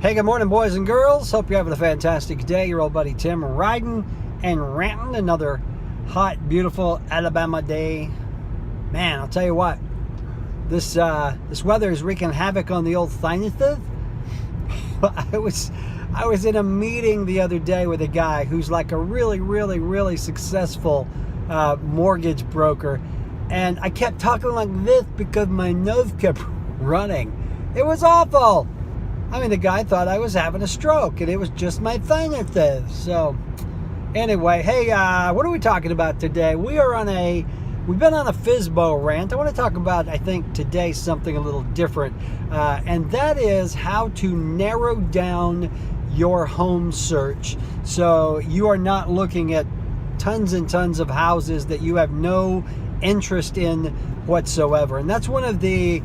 Hey, good morning, boys and girls. Hope you're having a fantastic day. Your old buddy Tim riding and ranting another hot, beautiful Alabama day. Man, I'll tell you what, this weather is wreaking havoc on the old sinuses. I was in a meeting the other day with a guy who's like a really successful mortgage broker, and I kept talking like this because my nose kept running. It was awful. I mean, the guy thought I was having a stroke, and it was just my sinuses. So, anyway, hey, what are we talking about today? We've been on a FSBO rant. I want to talk about, I think, today something a little different, and that is how to narrow down your home search so you are not looking at tons and tons of houses that you have no interest in whatsoever. And that's one of the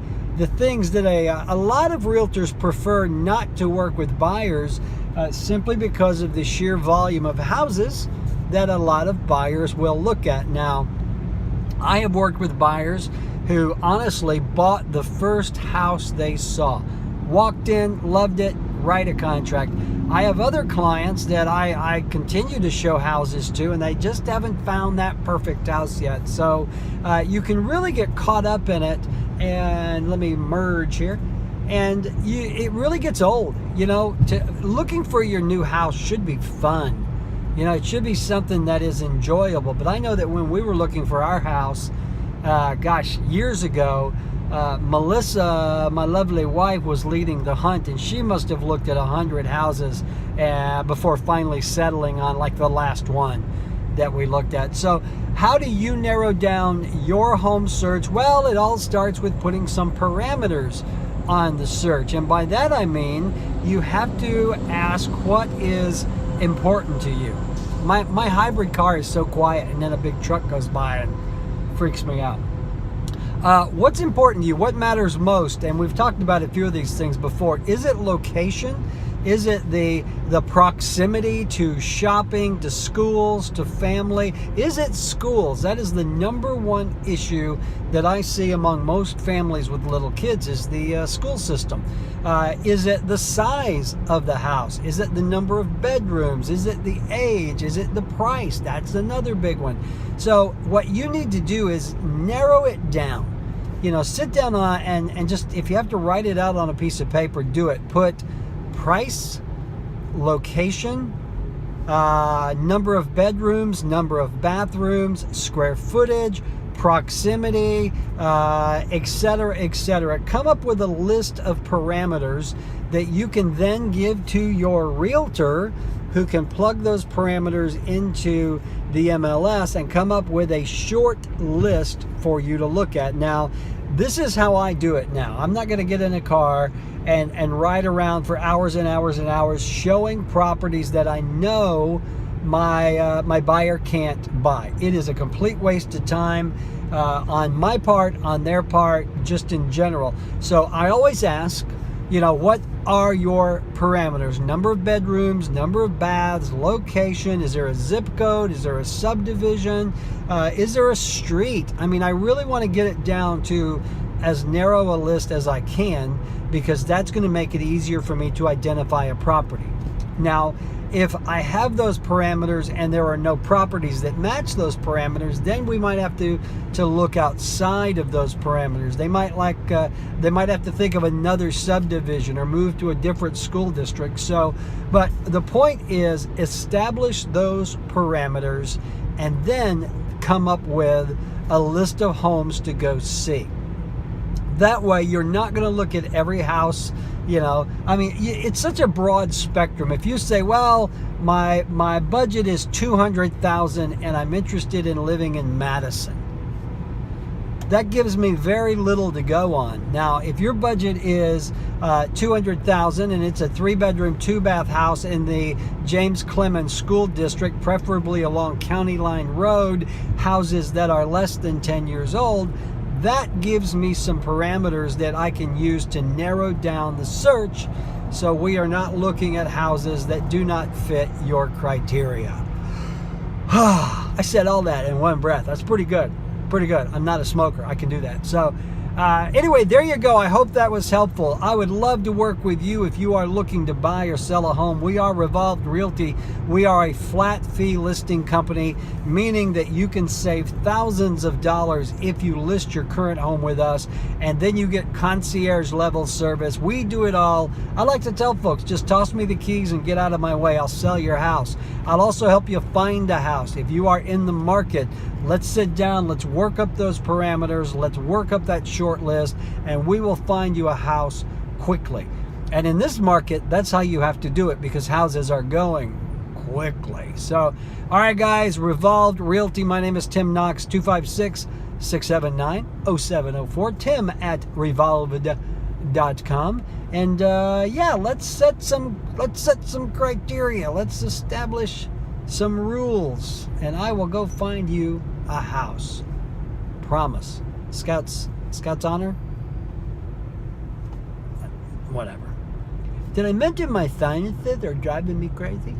things that a lot of realtors prefer not to work with buyers, simply because of the sheer volume of houses that a lot of buyers will look at. Now, I have worked with buyers who honestly bought the first house they saw, walked in, loved it, write a contract. I have other clients that I continue to show houses to, and they just haven't found that perfect house yet. So you can really get caught up in it. And let me merge here. And it really gets old. Looking for your new house should be fun. It should be something that is enjoyable. But I know that when we were looking for our house, years ago, Melissa, my lovely wife, was leading the hunt, and she must have looked at 100 houses before finally settling on like the last one that we looked at. So how do you narrow down your home search? Well, it all starts with putting some parameters on the search. And by that I mean you have to ask what is important to you. My hybrid car is so quiet, and then a big truck goes by and freaks me out. What's important to you? What matters most? And we've talked about a few of these things before. Is it location? Is it the proximity to shopping, to schools, to family? Is it schools? That is the number one issue that I see among most families with little kids, is the school system. Is it the size of the house? Is it the number of bedrooms? Is it the age? Is it the price? That's another big one. So what you need to do is narrow it down. Sit down and just, if you have to write it out on a piece of paper, do it. Put price, location, number of bedrooms, number of bathrooms, square footage, proximity, etc. Come up with a list of parameters that you can then give to your realtor, who can plug those parameters into the MLS and come up with a short list for you to look at. Now, this is how I do it now. I'm not going to get in a car and ride around for hours and hours and hours showing properties that I know my buyer can't buy. It is a complete waste of time on my part, on their part, just in general. So I always ask, what are your parameters? Number of bedrooms, number of baths, location. Is there a zip code? Is there a subdivision? Is there a street? I mean, I really want to get it down to as narrow a list as I can, because that's going to make it easier for me to identify a property. Now, if I have those parameters and there are no properties that match those parameters, then we might have to look outside of those parameters. They might have to think of another subdivision or move to a different school district. So, but the point is, establish those parameters and then come up with a list of homes to go see. That way you're not going to look at every house. I mean, it's such a broad spectrum. If you say, well, my budget is $200,000 and I'm interested in living in Madison, that gives me very little to go on. Now, if your budget is $200,000 and it's a 3-bedroom, 2-bath house in the James Clemens School District, preferably along County Line Road, houses that are less than 10 years old, that gives me some parameters that I can use to narrow down the search, so we are not looking at houses that do not fit your criteria. I said all that in one breath. That's pretty good. I'm not a smoker. I can do that. So Anyway, there you go. I hope that was helpful. I would love to work with you if you are looking to buy or sell a home. We are Revolved Realty. We are a flat fee listing company, meaning that you can save thousands of dollars if you list your current home with us, and then you get concierge level service. We do it all. I like to tell folks, just toss me the keys and get out of my way. I'll sell your house. I'll also help you find a house. If you are in the market, let's sit down, let's work up those parameters, let's work up that short list, and we will find you a house quickly. And in this market, that's how you have to do it, because houses are going quickly. So, all right, guys, Revolved Realty. My name is Tim Knox, 256-679-0704, Tim at revolved.com. And yeah, let's set some criteria. Let's establish some rules, and I will go find you a house. Promise. Scouts honor? Whatever. Did I mention my sinuses are driving me crazy?